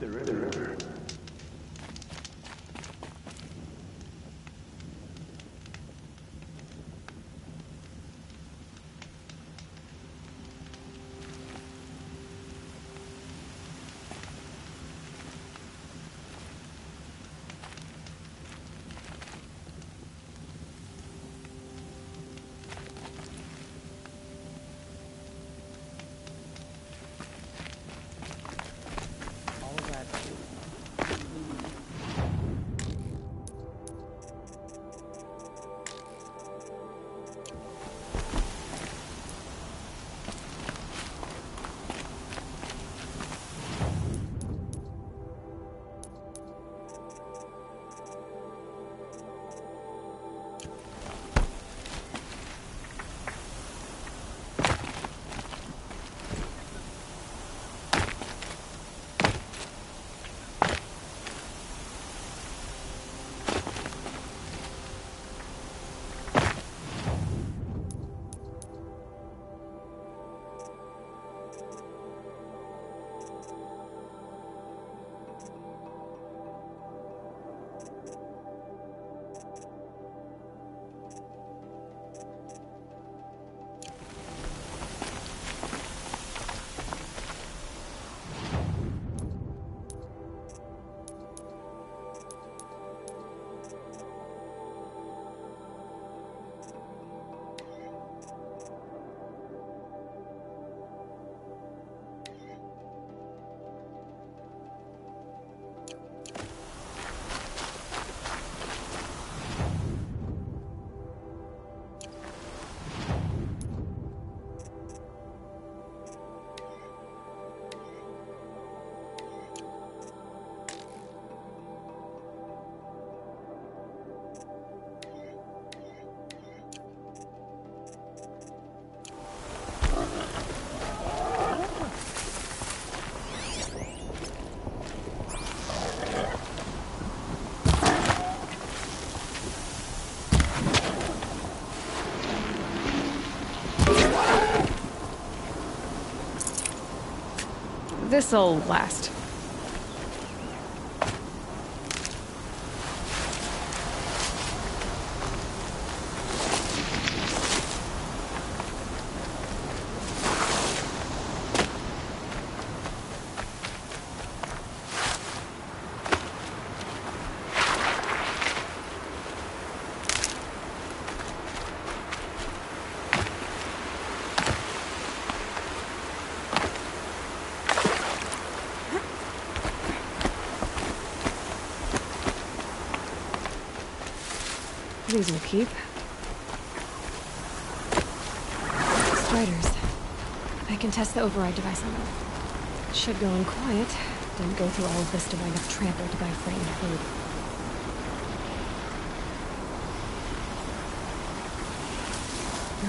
the river. This'll last. These will keep. Striders. I can test the override device on them. Should go in quiet. Didn't go through all of this to wind up trampled by frightened herd.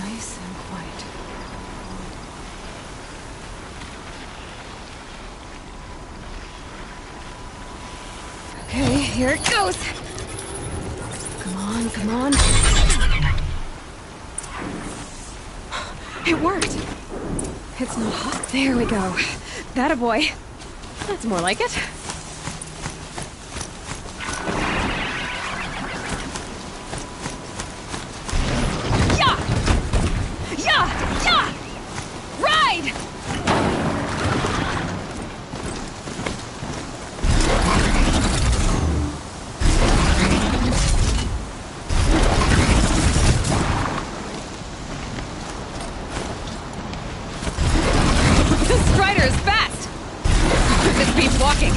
Nice and quiet. Okay, here it goes! Come on. It worked! It's not hot. There we go. That a boy. That's more like it. Yeah! Ride! Walking.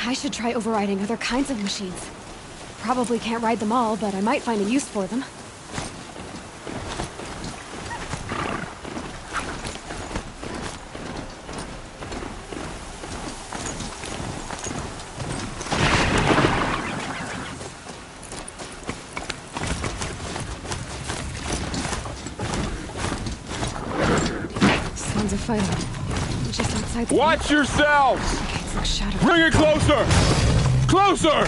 I should try overriding other kinds of machines. Probably can't ride them all, but I might find a use for them. A fight just outside the Watch gate. yourselves! It's like shadow. Bring it closer! Closer!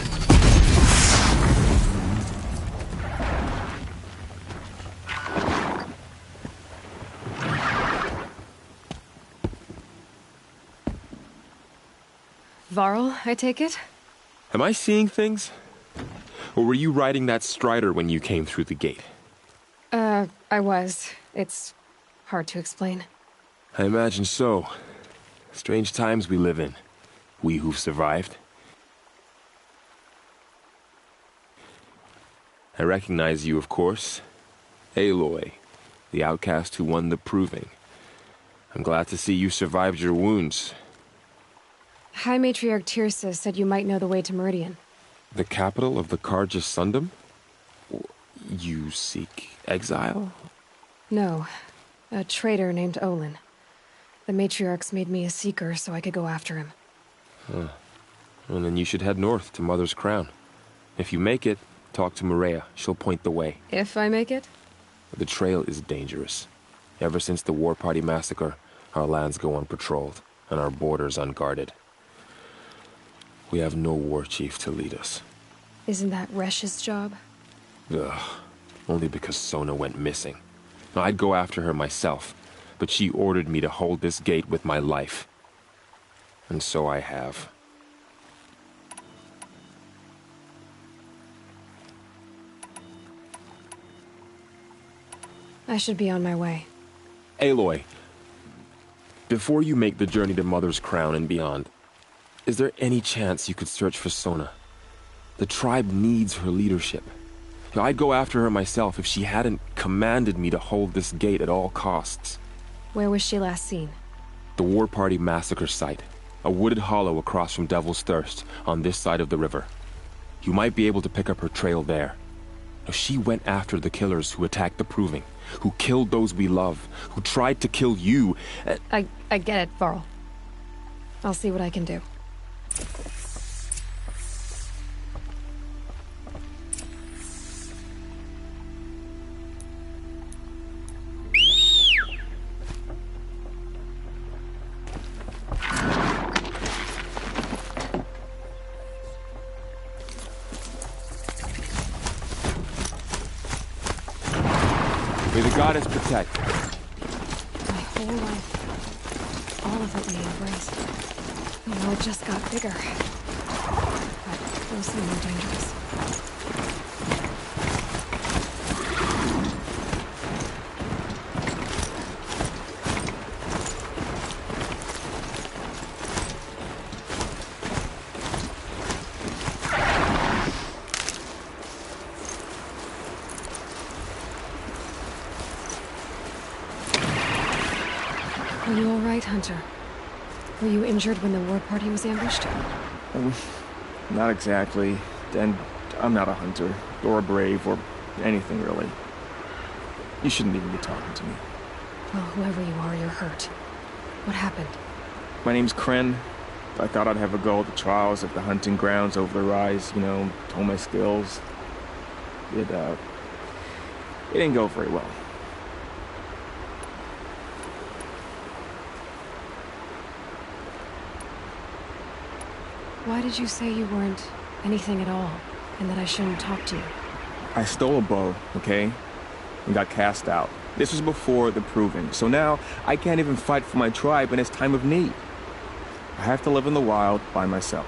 Varl, I take it? Am I seeing things? Or were you riding that Strider when you came through the gate? I was. It's hard to explain. I imagine so. Strange times we live in. We who've survived. I recognize you, of course. Aloy, the outcast who won the proving. I'm glad to see you survived your wounds. High Matriarch Tirsa said you might know the way to Meridian. The capital of the Carja Sundom? You seek exile? No. A traitor named Olin. The Matriarchs made me a seeker so I could go after him. Huh. Well, then you should head north to Mother's Crown. If you make it, talk to Maria. She'll point the way. If I make it? The trail is dangerous. Ever since the War Party massacre, our lands go unpatrolled, and our borders unguarded. We have no war chief to lead us. Isn't that Resh's job? Ugh. Only because Sona went missing. Now, I'd go after her myself, but she ordered me to hold this gate with my life. And so I have. I should be on my way. Aloy, before you make the journey to Mother's Crown and beyond, is there any chance you could search for Sona? The tribe needs her leadership. I'd go after her myself if she hadn't commanded me to hold this gate at all costs. Where was she last seen? The War Party massacre site. A wooded hollow across from Devil's Thirst, on this side of the river. You might be able to pick up her trail there. Now, she went after the killers who attacked the Proving, who killed those we love, who tried to kill you. I get it, Varl. I'll see what I can do. May the goddess protect. My whole life, all of it we embraced. Well, it just got bigger. But mostly more dangerous. Are you all right, Hunter? Were you injured when the war party was ambushed? Not exactly. And I'm not a hunter, or a brave, or anything really. You shouldn't even be talking to me. Well, whoever you are, you're hurt. What happened? My name's Kren. I thought I'd have a go at the trials at the hunting grounds over the rise, you know, hone my skills. It didn't go very well. Why did you say you weren't anything at all, and that I shouldn't talk to you? I stole a bow, okay? And got cast out. This was before the Proving, so now I can't even fight for my tribe in its time of need. I have to live in the wild by myself,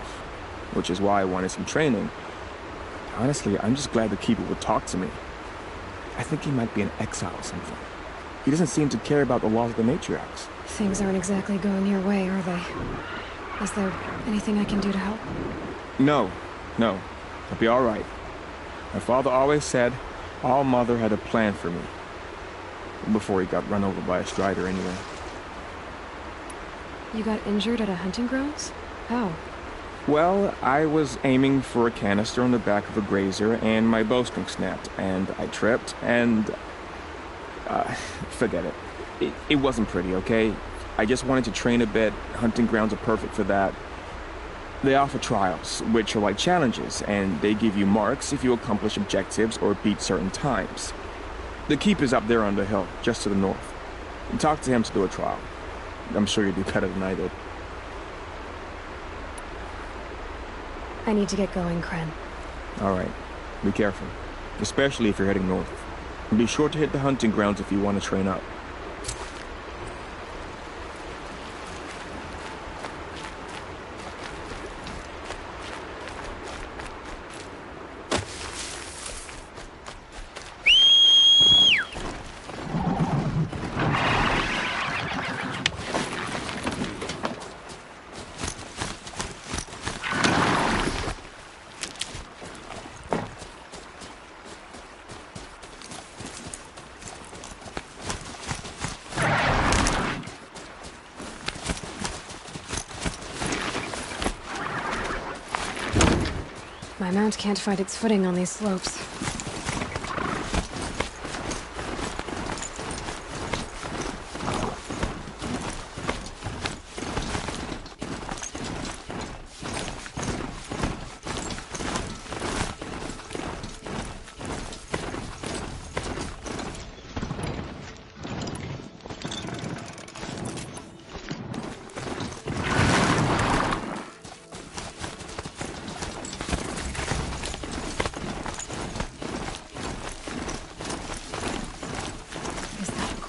which is why I wanted some training. Honestly, I'm just glad the Keeper would talk to me. I think he might be in exile or something. He doesn't seem to care about the laws of the matriarchs. Things aren't exactly going your way, are they? Is there anything I can do to help? No. I'll be all right. My father always said All Mother had a plan for me. Before he got run over by a Strider anyway. You got injured at a hunting grounds? How? Well, I was aiming for a canister on the back of a grazer, and my bowstring snapped, and I tripped, and... forget it. It wasn't pretty, okay? I just wanted to train a bit. Hunting grounds are perfect for that. They offer trials, which are like challenges, and they give you marks if you accomplish objectives or beat certain times. The Keeper's up there on the hill, just to the north. And talk to him to do a trial. I'm sure you'd do better than I did. I need to get going, Kren. All right. Be careful. Especially if you're heading north. And be sure to hit the hunting grounds if you want to train up. My mount can't find its footing on these slopes.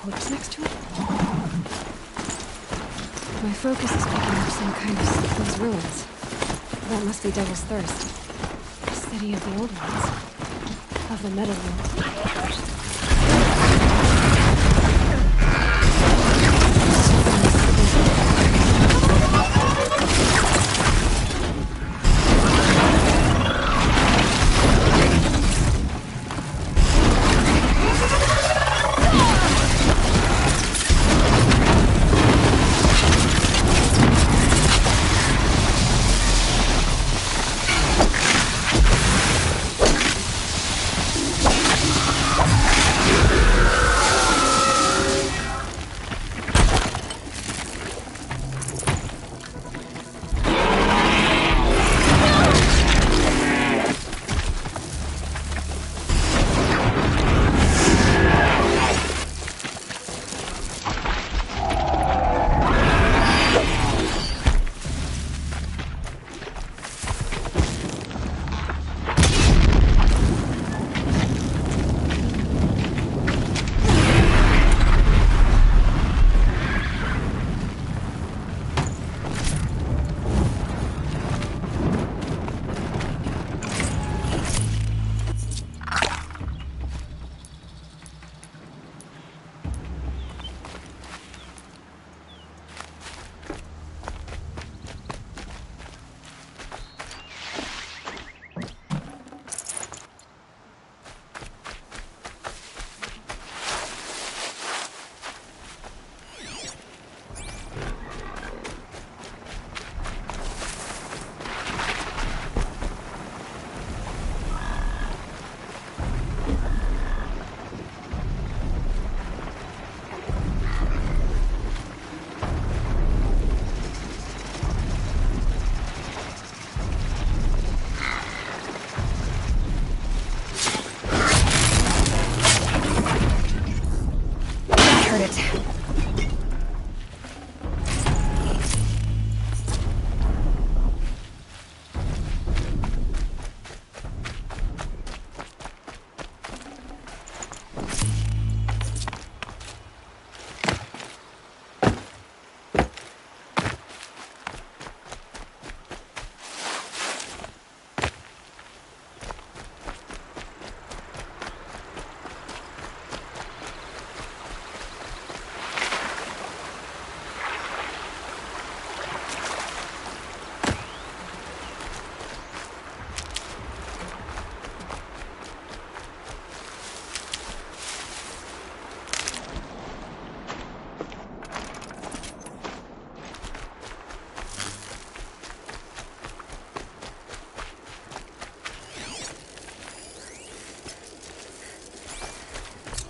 Corpse next to it? My focus is picking up some kind of these ruins. That must be Devil's Thirst. The city of the old ones. Of the metal world.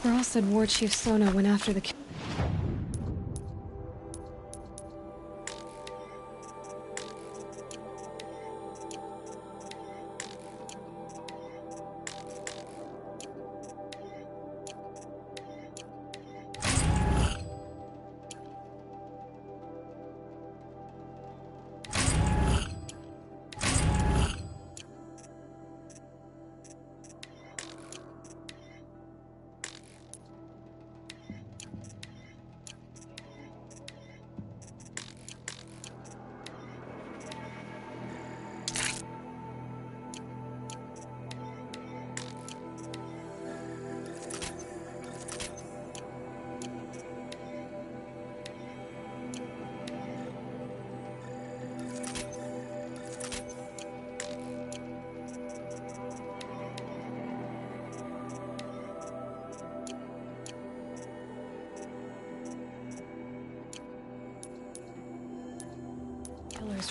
Burl said War Chief Sona went after the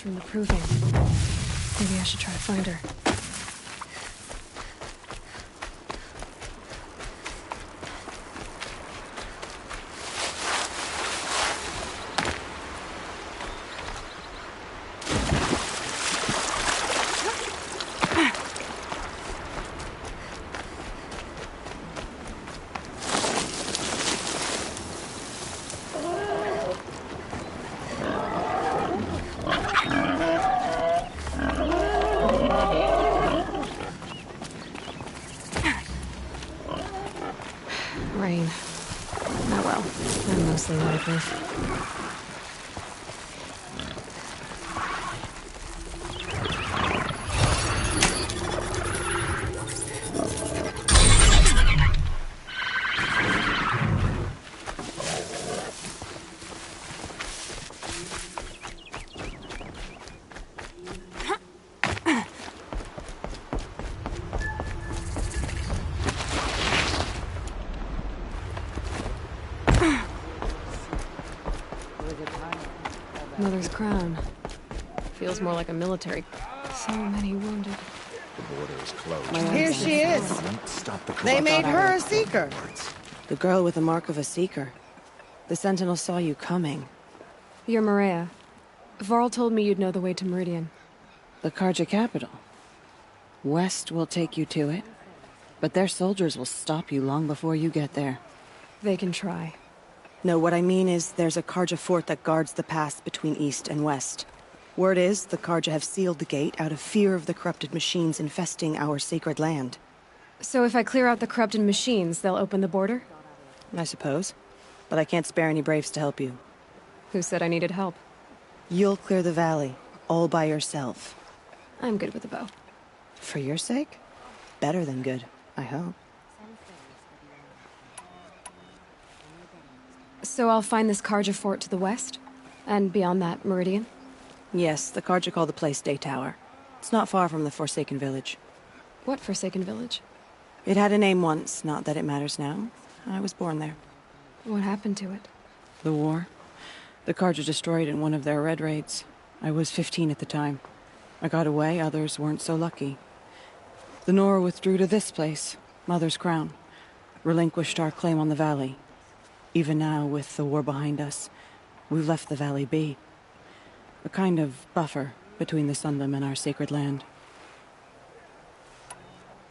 from the Proving. Maybe I should try to find her. Rain. Oh well, I'm mostly waterproof. Mother's crown. Feels more like a military. So many wounded. The border is closed. Here she is. Stop the They made her a seeker. The girl with the mark of a seeker. The Sentinel saw you coming. You're Maria. Varl told me you'd know the way to Meridian. The Karja capital. West will take you to it, but their soldiers will stop you long before you get there. They can try. No, what I mean is there's a Karja fort that guards the pass between East and West. Word is, the Karja have sealed the gate out of fear of the corrupted machines infesting our sacred land. So if I clear out the corrupted machines, they'll open the border? I suppose. But I can't spare any braves to help you. Who said I needed help? You'll clear the valley, all by yourself. I'm good with a bow. For your sake? Better than good, I hope. So I'll find this Karja fort to the west? And beyond that, Meridian? Yes, the Karja call the place Day Tower. It's not far from the Forsaken Village. What Forsaken Village? It had a name once, not that it matters now. I was born there. What happened to it? The war. The Karja destroyed in one of their red raids. I was 15 at the time. I got away, others weren't so lucky. The Nora withdrew to this place, Mother's Crown. Relinquished our claim on the valley. Even now, with the war behind us, we've left the valley be. A kind of buffer between the Sundom and our sacred land.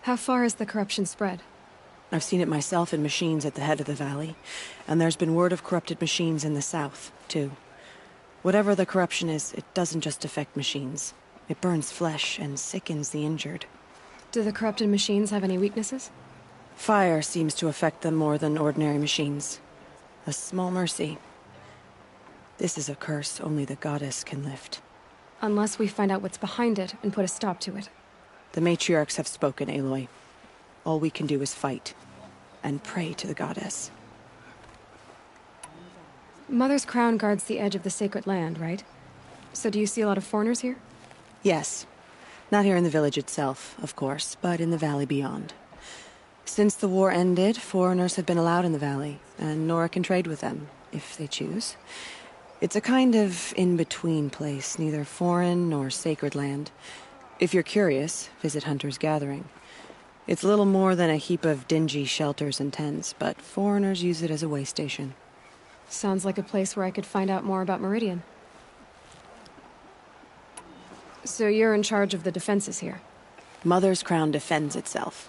How far has the corruption spread? I've seen it myself in machines at the head of the valley, and there's been word of corrupted machines in the south, too. Whatever the corruption is, it doesn't just affect machines. It burns flesh and sickens the injured. Do the corrupted machines have any weaknesses? Fire seems to affect them more than ordinary machines. A small mercy. This is a curse only the goddess can lift. Unless we find out what's behind it and put a stop to it. The matriarchs have spoken, Aloy. All we can do is fight. And pray to the goddess. Mother's crown guards the edge of the sacred land, right? So do you see a lot of foreigners here? Yes. Not here in the village itself, of course, but in the valley beyond. Since the war ended, foreigners have been allowed in the valley, and Nora can trade with them, if they choose. It's a kind of in-between place, neither foreign nor sacred land. If you're curious, visit Hunter's Gathering. It's little more than a heap of dingy shelters and tents, but foreigners use it as a way station. Sounds like a place where I could find out more about Meridian. So you're in charge of the defenses here? Mother's Crown defends itself.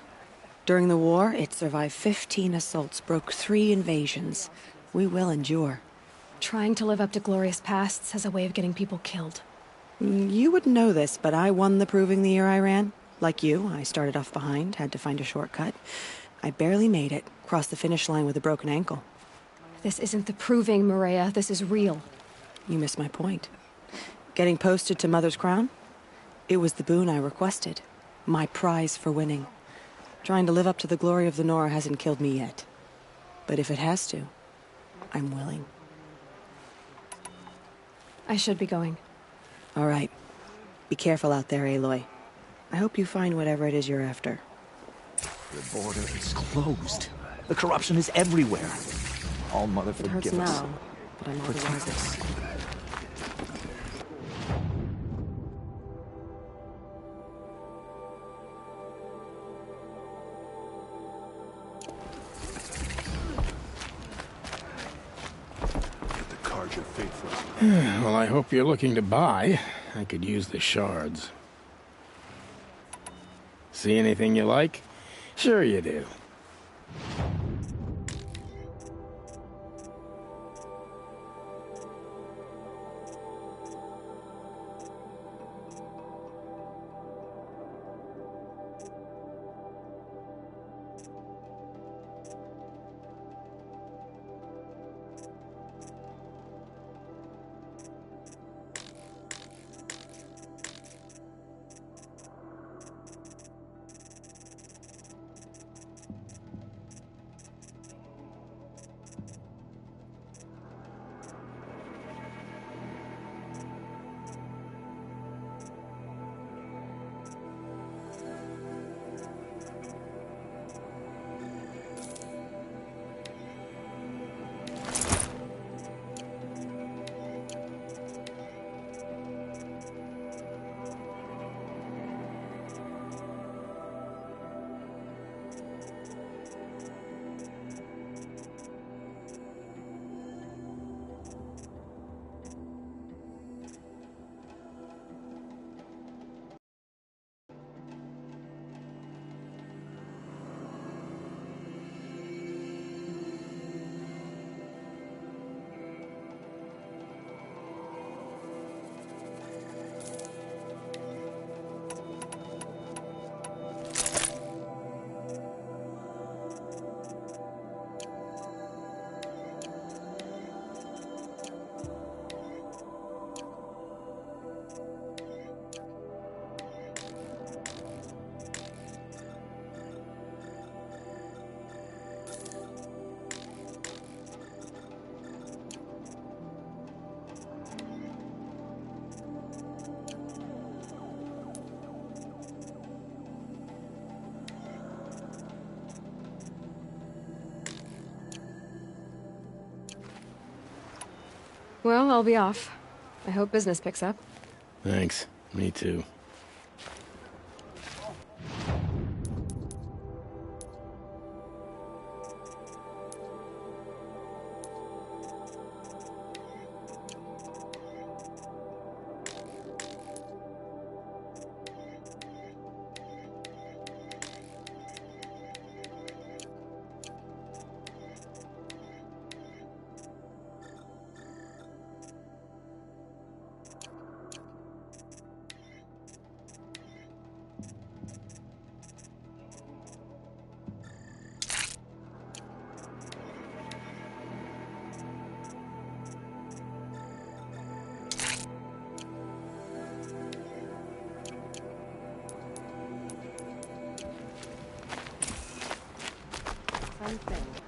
During the war, it survived 15 assaults, broke 3 invasions. We will endure. Trying to live up to glorious pasts has a way of getting people killed. You wouldn't know this, but I won the proving the year I ran. Like you, I started off behind, had to find a shortcut. I barely made it, crossed the finish line with a broken ankle. This isn't the proving, Maria. This is real. You missed my point. Getting posted to Mother's Crown? It was the boon I requested. My prize for winning. Trying to live up to the glory of the Nora hasn't killed me yet. But if it has to, I'm willing. I should be going. All right. Be careful out there, Aloy. I hope you find whatever it is you're after. The border is closed. The corruption is everywhere. All Mother It hurts forgive us. now, but I'm all the Protect wiser. us. Get the Karja faithful. Well, I hope you're looking to buy. I could use the shards. See anything you like? Sure you do. Well, I'll be off. I hope business picks up. Thanks. Me too. Fun thing.